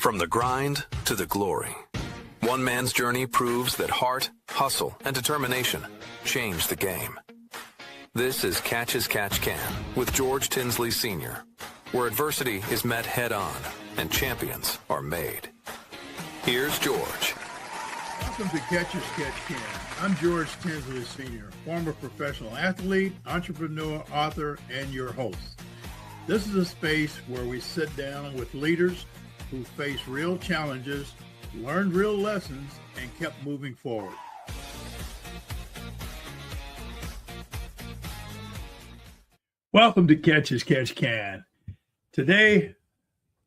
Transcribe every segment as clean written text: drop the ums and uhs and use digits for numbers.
From the grind to the glory, one man's journey proves that heart, hustle, and determination change the game. This is Catch as Catch Can with George Tinsley Sr., where adversity is met head-on and champions are made. Here's George. Welcome to Catch as Catch Can. I'm George Tinsley Sr., former professional athlete, entrepreneur, author, and your host. This is a space where we sit down with leaders who face real challenges, learned real lessons, and kept moving forward. Welcome to Catch as Catch Can. Today,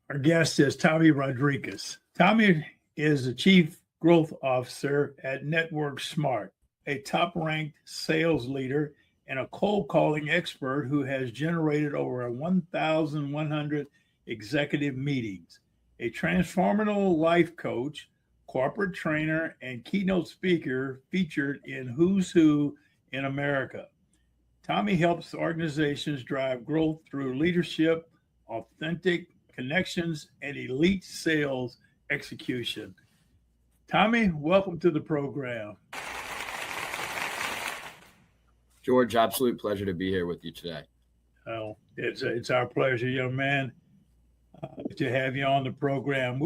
our guest is Tommy Rodriguez. Tommy is the Chief Growth Officer at Network Smart, a top-ranked sales leader and a cold calling expert who has generated over 1,100 executive meetings, a transformational life coach, corporate trainer, and keynote speaker featured in Who's Who in America. Tommy helps organizations drive growth through leadership, authentic connections, and elite sales execution. Tommy, welcome to the program. George, absolute pleasure to be here with you today. Oh, it's our pleasure, young man, to have you on the program.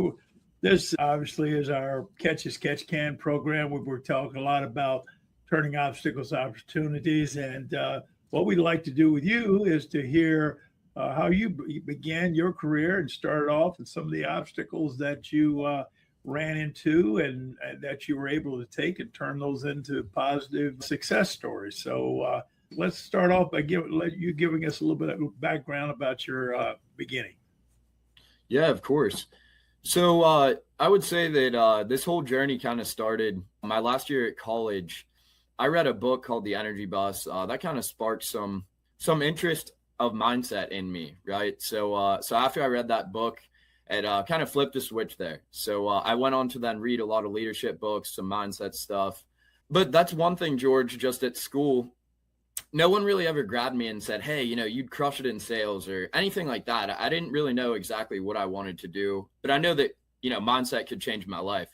This obviously is our Catch as Catch Can program, where we're talking a lot about turning obstacles to opportunities. And what we'd like to do with you is to hear how you began your career and started off, and some of the obstacles that you ran into and that you were able to take and turn those into positive success stories. So let's start off by giving us a little bit of background about your beginning. Yeah, of course. So I would say that this whole journey kind of started my last year at college. I read a book called The Energy Bus. That kind of sparked some interest of mindset in me, right? So after I read that book, it kind of flipped a switch there. So I went on to then read a lot of leadership books, some mindset stuff. But that's one thing, George, just at school, no one really ever grabbed me and said, hey, you'd crush it in sales or anything like that. I didn't really know exactly what I wanted to do, but I know that, mindset could change my life.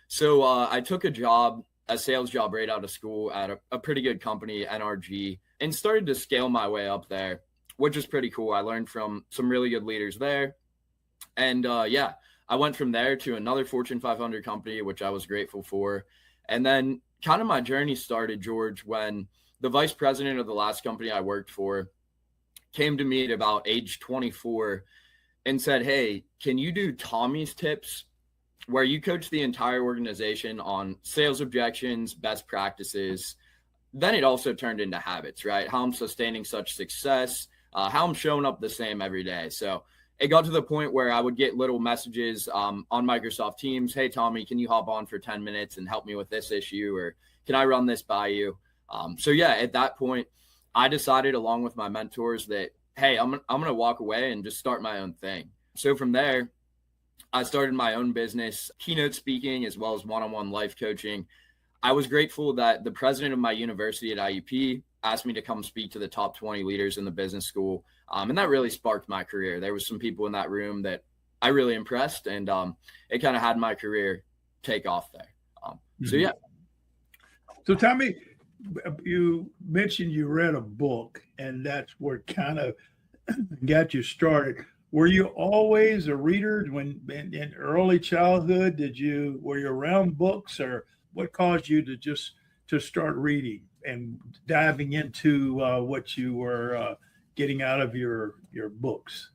So I took a sales job right out of school at a pretty good company, NRG, and started to scale my way up there, which is pretty cool. I learned from some really good leaders there. And I went from there to another Fortune 500 company, which I was grateful for. And then kind of my journey started, George, when the vice president of the last company I worked for came to me at about age 24 and said, hey, can you do Tommy's tips, where you coach the entire organization on sales objections, best practices? Then it also turned into habits, right? How I'm sustaining such success, how I'm showing up the same every day. So it got to the point where I would get little messages on Microsoft Teams. Hey, Tommy, can you hop on for 10 minutes and help me with this issue? Or can I run this by you? At that point, I decided along with my mentors that, hey, I'm going to walk away and just start my own thing. So from there, I started my own business, keynote speaking, as well as one-on-one life coaching. I was grateful that the president of my university at IUP asked me to come speak to the top 20 leaders in the business school. And that really sparked my career. There was some people in that room that I really impressed, and it kind of had my career take off there. So Tommy, you mentioned you read a book, and that's what kind of got you started. Were you always a reader when in early childhood? Were you around books, or what caused you to start reading and diving into what you were getting out of your books?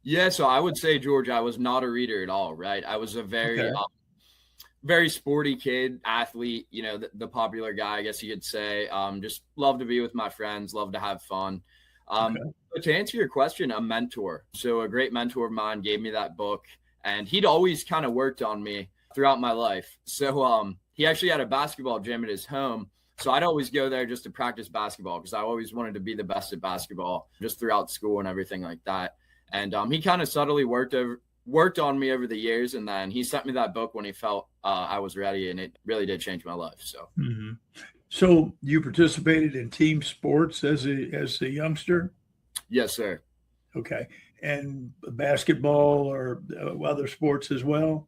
Yeah, so I would say, George, I was not a reader at all, right? I was a very sporty kid, athlete, the popular guy, I guess you could say. Just love to be with my friends, love to have fun. But to answer your question, a mentor. So a great mentor of mine gave me that book, and he'd always kind of worked on me throughout my life. So he actually had a basketball gym at his home. So I'd always go there just to practice basketball, because I always wanted to be the best at basketball just throughout school and everything like that. And he kind of subtly worked on me over the years. And then he sent me that book when he felt I was ready, and it really did change my life. So. Mm-hmm. So you participated in team sports as a youngster? Yes, sir. Okay. and basketball or other sports as well?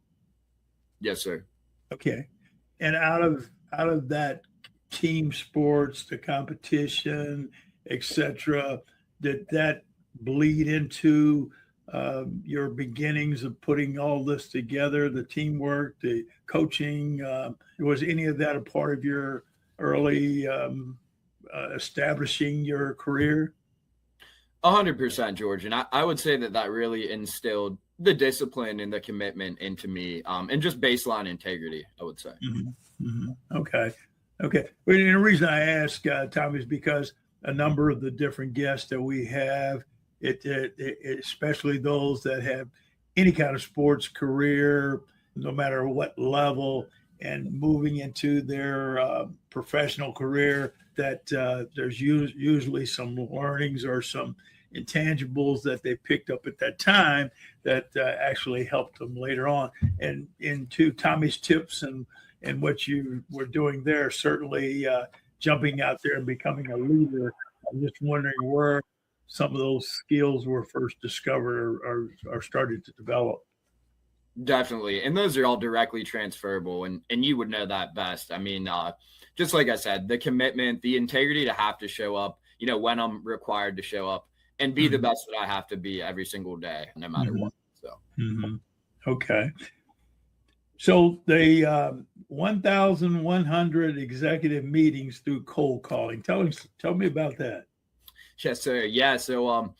Yes, sir. Okay. And out of that team sports, the competition, etc., did that bleed into your beginnings of putting all this together, the teamwork, the coaching? Was any of that a part of your early establishing your career? 100%, George. And I would say that really instilled the discipline and the commitment into me, and just baseline integrity, I would say. Mm-hmm. Mm-hmm. Okay. Well, and the reason I ask, Tom, is because a number of the different guests that we have, especially those that have any kind of sports career, no matter what level, and moving into their professional career, that there's usually some learnings or some intangibles that they picked up at that time that actually helped them later on. And into Tommy's tips and what you were doing there, certainly jumping out there and becoming a leader. I'm just wondering where some of those skills were first discovered or started to develop. Definitely. And those are all directly transferable. And you would know that best. I mean, just like I said, the commitment, the integrity to have to show up, when I'm required to show up and be the best that I have to be every single day, no matter what. So, Okay. So the 1,100 executive meetings through cold calling. Tell me about that. Yes, sir. Yeah. So,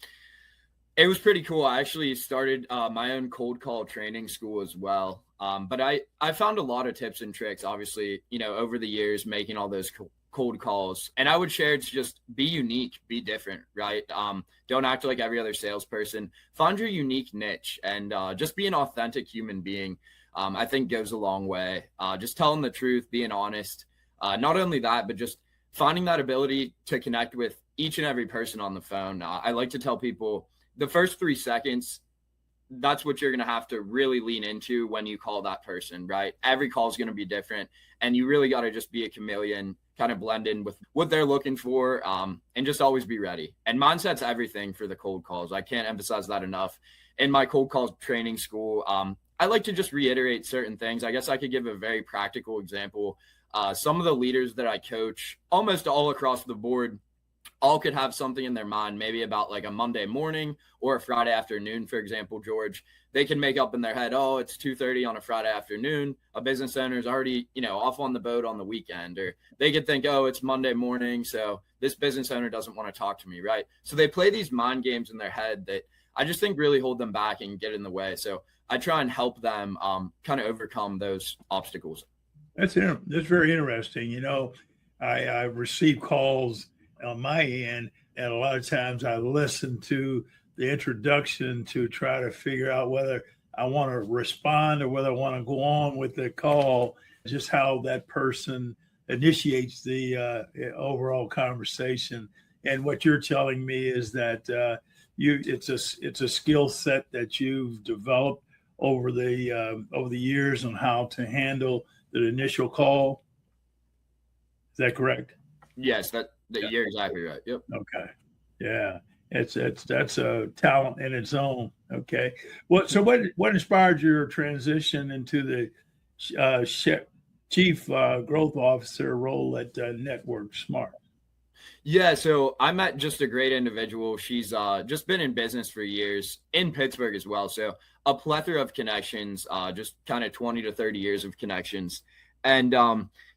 it was pretty cool. I actually started my own cold call training school as well. But I found a lot of tips and tricks, obviously, over the years, making all those cold calls. And I would share, it's just be unique, be different, right? Don't act like every other salesperson. Find your unique niche and just be an authentic human being, I think goes a long way. Just telling the truth, being honest. Not only that, but just finding that ability to connect with each and every person on the phone. I like to tell people, the first 3 seconds, that's what you're going to have to really lean into when you call that person, right? Every call is going to be different. And you really got to just be a chameleon, kind of blend in with what they're looking for, and just always be ready. And mindset's everything for the cold calls. I can't emphasize that enough. In my cold calls training school, I like to just reiterate certain things. I guess I could give a very practical example. Some of the leaders that I coach, almost all across the board, all could have something in their mind, maybe about like a Monday morning or a Friday afternoon, for example, George. They can make up in their head, oh, it's 2:30 on a Friday afternoon. A business owner is already, off on the boat on the weekend. Or they could think, oh, it's Monday morning, so this business owner doesn't want to talk to me, right? So they play these mind games in their head that I just think really hold them back and get in the way. So I try and help them kind of overcome those obstacles. That's very interesting. I receive calls on my end, and a lot of times I listen to the introduction to try to figure out whether I want to respond or whether I want to go on with the call, just how that person initiates the overall conversation. And what you're telling me is that it's a skill set that you've developed over the years on how to handle the initial call. Is that correct? Yes, you're exactly right. Yep. Okay. Yeah. That's a talent in its own. Okay. What inspired your transition into the chief growth officer role at Network Smart? Yeah, so I met just a great individual. She's just been in business for years in Pittsburgh as well. So a plethora of connections, just kind of 20 to 30 years of connections. And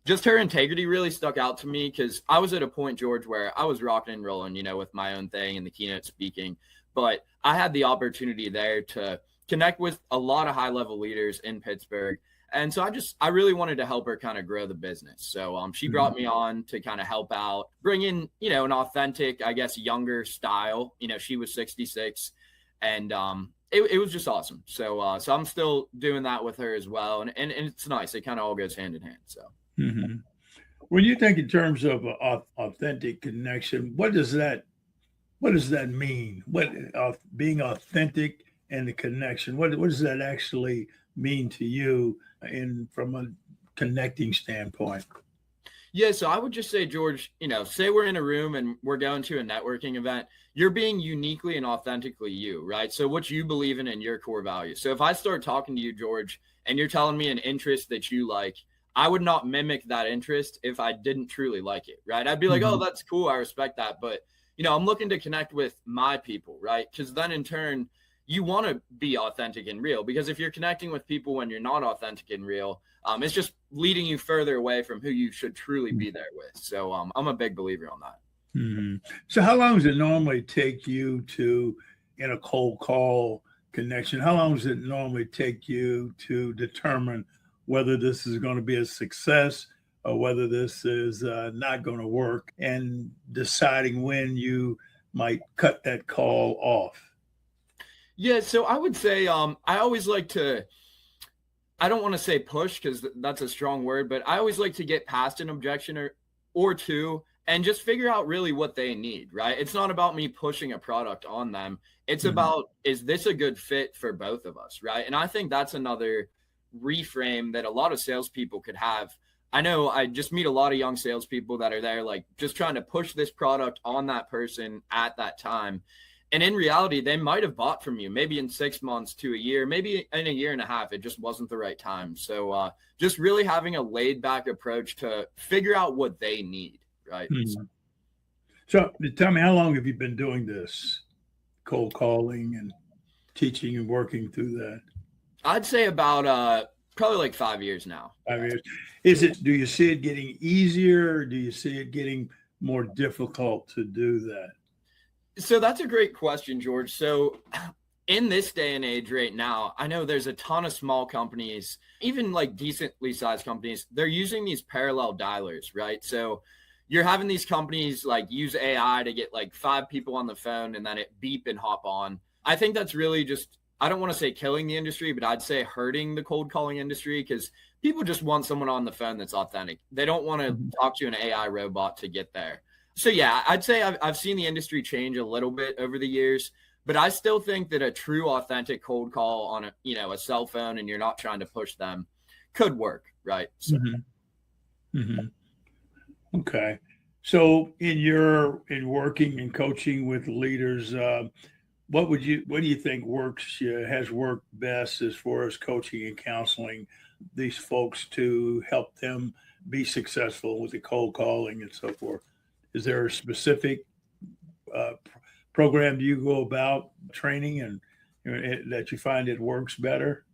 just her integrity really stuck out to me because I was at a point, George, where I was rocking and rolling, with my own thing and the keynote speaking. But I had the opportunity there to connect with a lot of high-level leaders in Pittsburgh. And so I really wanted to help her kind of grow the business. So she brought me on to kind of help out, bring in, an authentic, I guess, younger style. She was 66 and it was just awesome. So I'm still doing that with her as well. And it's nice. It kind of all goes hand in hand. So when you think in terms of authentic connection, what does that mean? Being authentic and the connection, what does that actually mean to you from a connecting standpoint? Yeah, so I would just say, George, say we're in a room and we're going to a networking event. You're being uniquely and authentically you, right? So what you believe in and your core values. So if I start talking to you, George, and you're telling me an interest that you like, I would not mimic that interest if I didn't truly like it, right? I'd be like, oh, that's cool. I respect that. But, I'm looking to connect with my people, right? Because then in turn, you want to be authentic and real, because if you're connecting with people when you're not authentic and real, it's just leading you further away from who you should truly be there with. So I'm a big believer on that. So how long does it normally take you to, in a cold call connection, how long does it normally take you to determine whether this is going to be a success or whether this is not going to work, and deciding when you might cut that call off? Yeah, so I would say I always like to, I don't want to say push because that's a strong word, but I always like to get past an objection or two and just figure out really what they need, right? It's not about me pushing a product on them. It's about, is this a good fit for both of us, right? And I think that's another reframe that a lot of salespeople could have. I know I just meet a lot of young salespeople that are there, like just trying to push this product on that person at that time. And in reality, they might have bought from you maybe in 6 months to a year, maybe in a year and a half. It just wasn't the right time. So just really having a laid back approach to figure out what they need, right? So tell me, how long have you been doing this, cold calling and teaching and working through that? I'd say about probably like 5 years now. 5 years. Do you see it getting easier? Or do you see it getting more difficult to do that? So that's a great question, George. So in this day and age right now, I know there's a ton of small companies, even like decently sized companies, they're using these parallel dialers, right? So you're having these companies like use AI to get like 5 people on the phone and then it beep and hop on. I think that's really just, I don't want to say killing the industry, but I'd say hurting the cold calling industry, because people just want someone on the phone that's authentic. They don't want to talk to an AI robot to get there. So, yeah, I'd say I've seen the industry change a little bit over the years, but I still think that a true authentic cold call on a cell phone, and you're not trying to push them, could work, right? So. Okay. So in working and coaching with leaders, what do you think has worked best as far as coaching and counseling these folks to help them be successful with the cold calling and so forth? Is there a specific program you go about training and that you find it works better?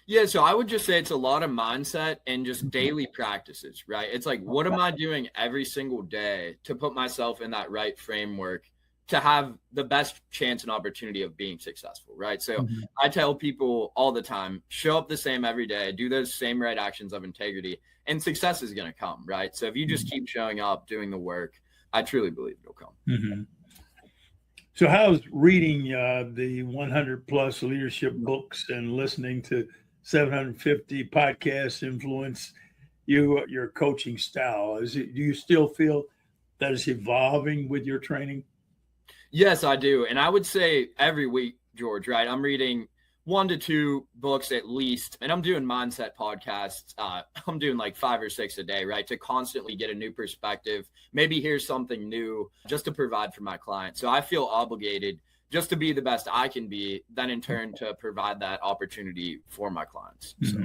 Yeah, so I would just say it's a lot of mindset and just daily practices, right? It's like, what am I doing every single day to put myself in that right framework to have the best chance and opportunity of being successful, right? So I tell people all the time, show up the same every day, do those same right actions of integrity, and success is going to come, right? So if you just keep showing up, doing the work, I truly believe it'll come. So how's reading the 100 plus leadership books and listening to 750 podcasts influence your coaching style? Do you still feel that it's evolving with your training? Yes, I do. And I would say every week, George, right? I'm reading 1 to 2 books at least, and I'm doing mindset podcasts. I'm doing like 5 or 6 a day, right? To constantly get a new perspective, maybe hear something new just to provide for my clients. So I feel obligated just to be the best I can be, then in turn to provide that opportunity for my clients. So.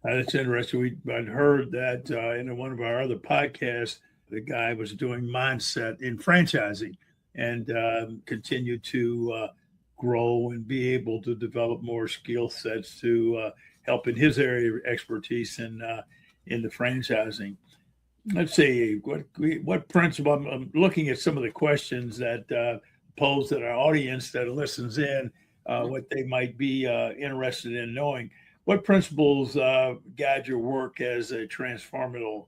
That's interesting. I'd heard that in one of our other podcasts, the guy was doing mindset in franchising and continued to grow and be able to develop more skill sets to help in his area of expertise in the franchising. Let's see, what principle, I'm looking at some of the questions that posed at our audience that listens in, what they might be interested in knowing. What principles guide your work as a transformational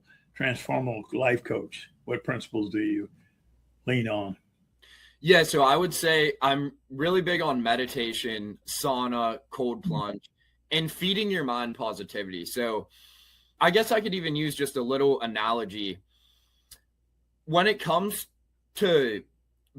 life coach? What principles do you lean on? Yeah, so I would say I'm really big on meditation, sauna, cold plunge, and feeding your mind positivity. So I guess I could even use just a little analogy. When it comes to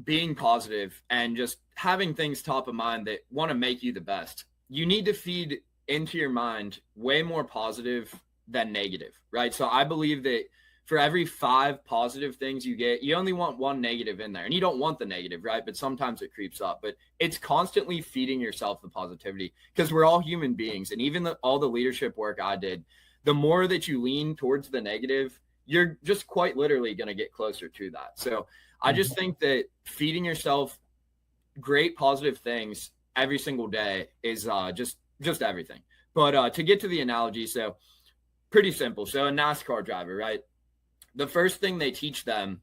being positive and just having things top of mind that want to make you the best, you need to feed into your mind way more positive than negative, right? So I believe that for every 5 positive things you get, you only want 1 negative in there, and you don't want the negative, right? But sometimes it creeps up, but it's constantly feeding yourself the positivity, because we're all human beings. And even all the leadership work I did, the more that you lean towards the negative, you're just quite literally going to get closer to that. So I just think that feeding yourself great positive things every single day is just everything. But to get to the analogy, so pretty simple. So a NASCAR driver, right? The first thing they teach them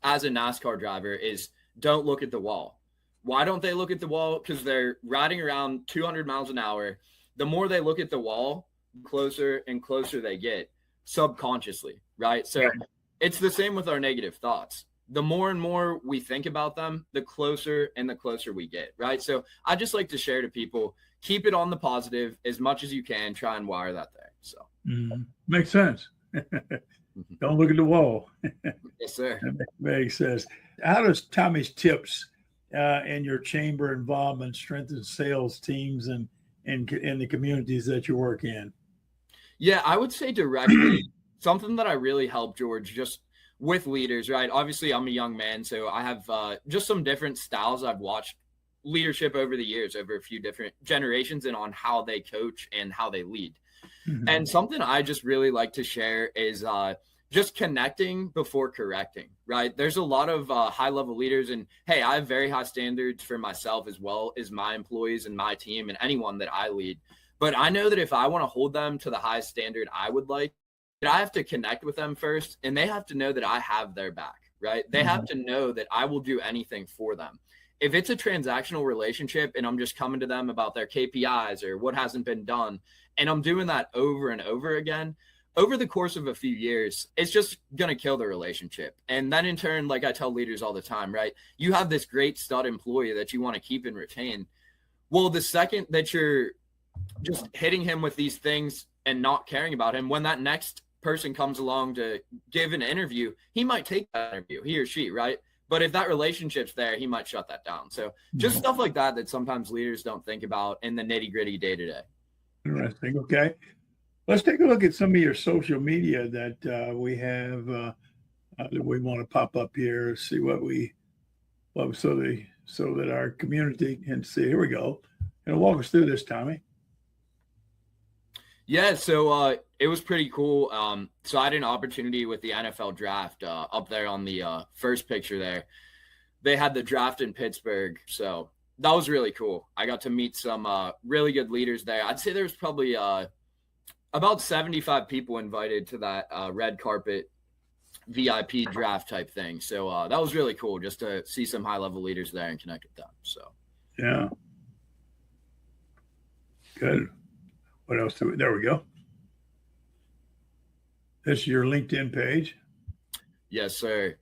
as a NASCAR driver is don't look at the wall. Why don't they look at the wall? Because they're riding around 200 miles an hour. The more they look at the wall, closer and closer they get subconsciously, right? So it's the same with our negative thoughts. The more and more we think about them, the closer and the closer we get, right? So I just like to share to people, keep it on the positive as much as you can, try and wire that there. So makes sense. Don't look at the wall. Yes, sir. That makes sense. How does Tommy's tips and your chamber involvement strengthen sales teams and in the communities that you work in? Yeah, I would say directly something that I really help, George, just with leaders, right? Obviously, I'm a young man, so I have just some different styles I've watched leadership over the years, over a few different generations, and on how they coach and how they lead. And something I just really like to share is just connecting before correcting, right? There's a lot of high-level leaders, and hey, I have very high standards for myself as well as my employees and my team and anyone that I lead. But I know that if I want to hold them to the highest standard I would like, that I have to connect with them first, and they have to know that I have their back, right? They have to know that I will do anything for them. If it's a transactional relationship and I'm just coming to them about their KPIs or what hasn't been done, and I'm doing that over and over again, over the course of a few years, it's just going to kill the relationship. And then in turn, like I tell leaders all the time, right? You have this great stud employee that you want to keep and retain. Well, the second that you're just hitting him with these things and not caring about him, when that next person comes along to give an interview, he might take that interview, he or she, right? But if that relationship's there, he might shut that down. So just stuff like that sometimes leaders don't think about in the nitty-gritty day-to-day. Interesting. Okay. Let's take a look at some of your social media that we have that we want to pop up here. See so that our community can see. Here we go. Walk us through this, Tommy. Yeah, so it was pretty cool. So I had an opportunity with the NFL draft up there on the first picture there. They had the draft in Pittsburgh, so that was really cool. I got to meet some really good leaders there. I'd say there's probably about 75 people invited to that red carpet VIP draft type thing. So that was really cool just to see some high-level leaders there and connect with them. So yeah, good. What else do we? There we go. This is your LinkedIn page. Yes, sir.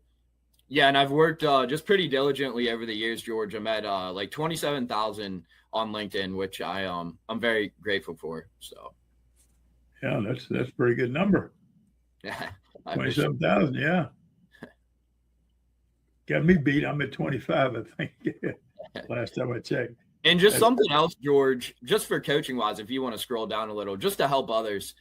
Yeah, and I've worked just pretty diligently over the years, George. I'm at like 27,000 on LinkedIn, which I'm very grateful for. So yeah, that's a pretty good number. Yeah, 27,000. Yeah, got me beat. I'm at 25, I think. Last time I checked. And just something else, George, just for coaching wise, if you want to scroll down a little, just to help others,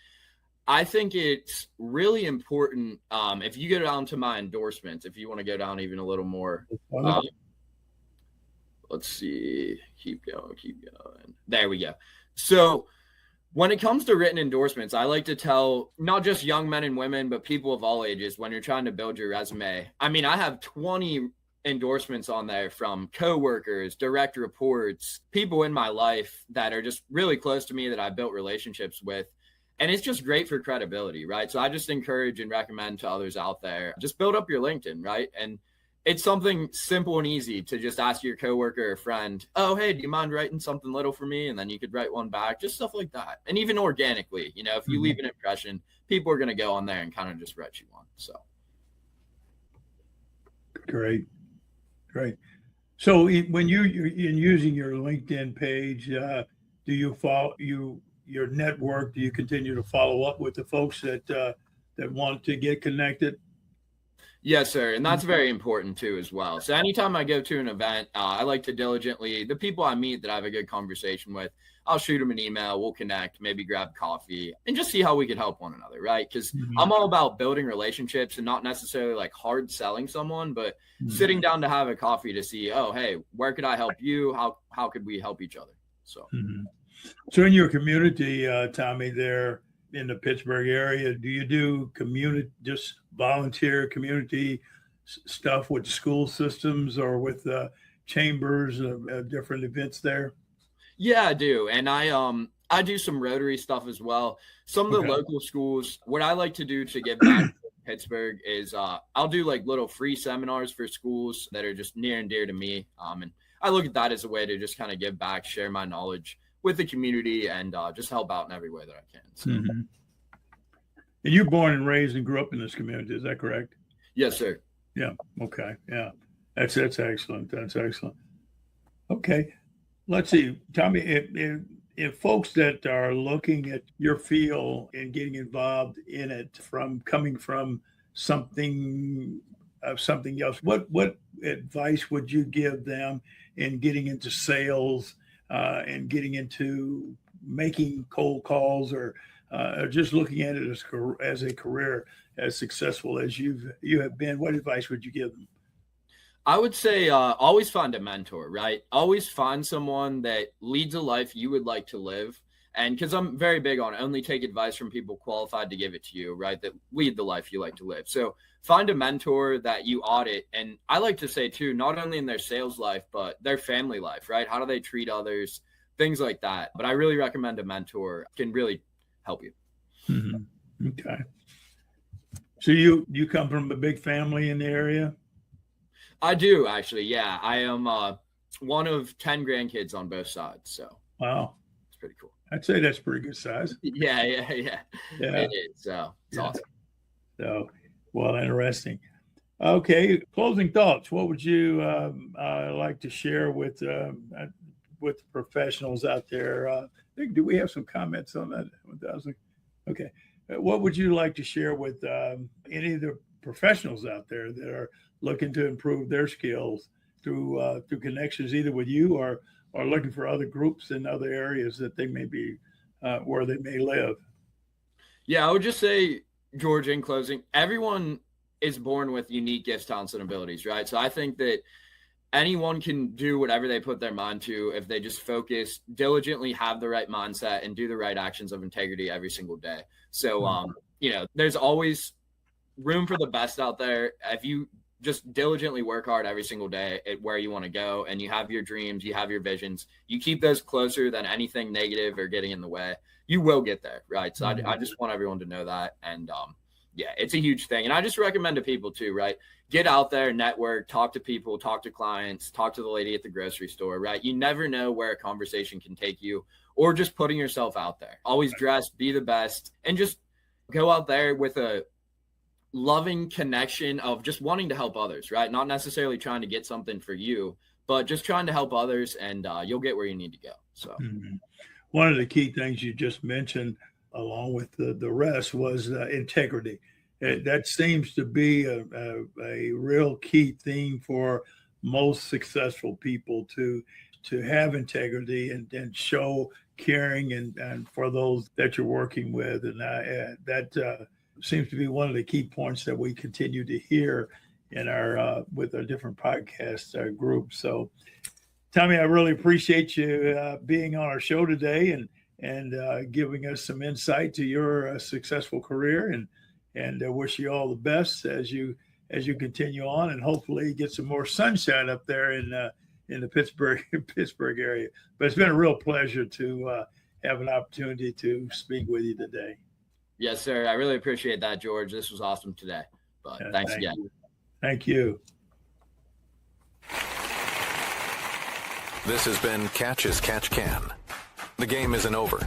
I think it's really important. If you go down to my endorsements, if you want to go down even a little more, let's see, keep going. There we go. So when it comes to written endorsements, I like to tell not just young men and women, but people of all ages, when you're trying to build your resume. I mean, I have 20 endorsements on there from coworkers, direct reports, people in my life that are just really close to me that I built relationships with. And it's just great for credibility, right? So I just encourage and recommend to others out there, just build up your LinkedIn, right? And it's something simple and easy to just ask your coworker or friend, oh, hey, do you mind writing something little for me? And then you could write one back, just stuff like that. And even organically, if you leave an impression, people are going to go on there and kind of just write you one. So. Great. So when you're using your LinkedIn page, do you follow your network? Do you continue to follow up with the folks that want to get connected? Yes, sir. And that's very important too, as well. So anytime I go to an event, I like to diligently, the people I meet that I have a good conversation with, I'll shoot them an email, we'll connect, maybe grab coffee and just see how we could help one another. Right. Because I'm all about building relationships and not necessarily like hard selling someone, but sitting down to have a coffee to see, oh, hey, where could I help you? How could we help each other? So, So in your community, Tommy, there in the Pittsburgh area, do you do just volunteer community stuff with school systems or with chambers of different events there? Yeah, I do. And I do some Rotary stuff as well. Some of the local schools, what I like to do to give back to Pittsburgh is I'll do like little free seminars for schools that are just near and dear to me. And I look at that as a way to just kind of give back, share my knowledge with the community, and just help out in every way that I can. So. And you're born and raised and grew up in this community, is that correct? Yes, sir. Yeah. Okay. Yeah. That's excellent. That's excellent. Okay. Let's see, Tommy, if folks that are looking at your field and getting involved in it coming from something else, what advice would you give them in getting into sales and getting into making cold calls or just looking at it as a career as successful as you have been? What advice would you give them? I would say always find a mentor, right? Always find someone that leads a life you would like to live. And because I'm very big on only take advice from people qualified to give it to you, right? That lead the life you like to live. So find a mentor that you audit. And I like to say too, not only in their sales life, but their family life, right? How do they treat others? Things like that. But I really recommend a mentor can really help you. Okay. So you come from a big family in the area? I do, actually. Yeah. I am one of 10 grandkids on both sides. So wow, it's pretty cool. I'd say that's pretty good size. Yeah. It is. So it's awesome. So, well, interesting. Okay. Closing thoughts. What would you like to share with professionals out there? Do we have some comments on that? Okay. What would you like to share with any of the professionals out there that are looking to improve their skills through connections, either with you or looking for other groups in other areas that they may be where they may live? Yeah, I would just say, George, in closing, everyone is born with unique gifts, talents, and abilities, right? So I think that anyone can do whatever they put their mind to if they just focus, diligently have the right mindset, and do the right actions of integrity every single day. So, there's always room for the best out there. If you just diligently work hard every single day at where you want to go, and you have your dreams, you have your visions, you keep those closer than anything negative or getting in the way, you will get there, right? So I just want everyone to know that. And it's a huge thing. And I just recommend to people too, right? Get out there, network, talk to people, talk to clients, talk to the lady at the grocery store, right? You never know where a conversation can take you, or just putting yourself out there. Always dress, be the best, and just go out there with a loving connection of just wanting to help others, right? Not necessarily trying to get something for you, but just trying to help others, and you'll get where you need to go. So one of the key things you just mentioned, along with the rest, was integrity. That seems to be a real key theme for most successful people to have integrity and show caring and for those that you're working with. And that seems to be one of the key points that we continue to hear in our with our different podcast groups. So, Tommy, I really appreciate you being on our show today and giving us some insight to your successful career, and wish you all the best as you continue on, and hopefully get some more sunshine up there in the Pittsburgh area. But it's been a real pleasure to have an opportunity to speak with you today. Yes, sir. I really appreciate that, George. This was awesome today. But thanks again. Thank you. This has been Catch as Catch Can. The game isn't over.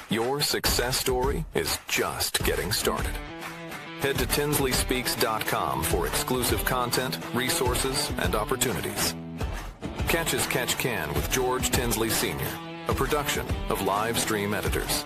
Your success story is just getting started. Head to tinsleyspeaks.com for exclusive content, resources, and opportunities. Catch as Catch Can with George Tinsley Sr., a production of Live Stream Editors.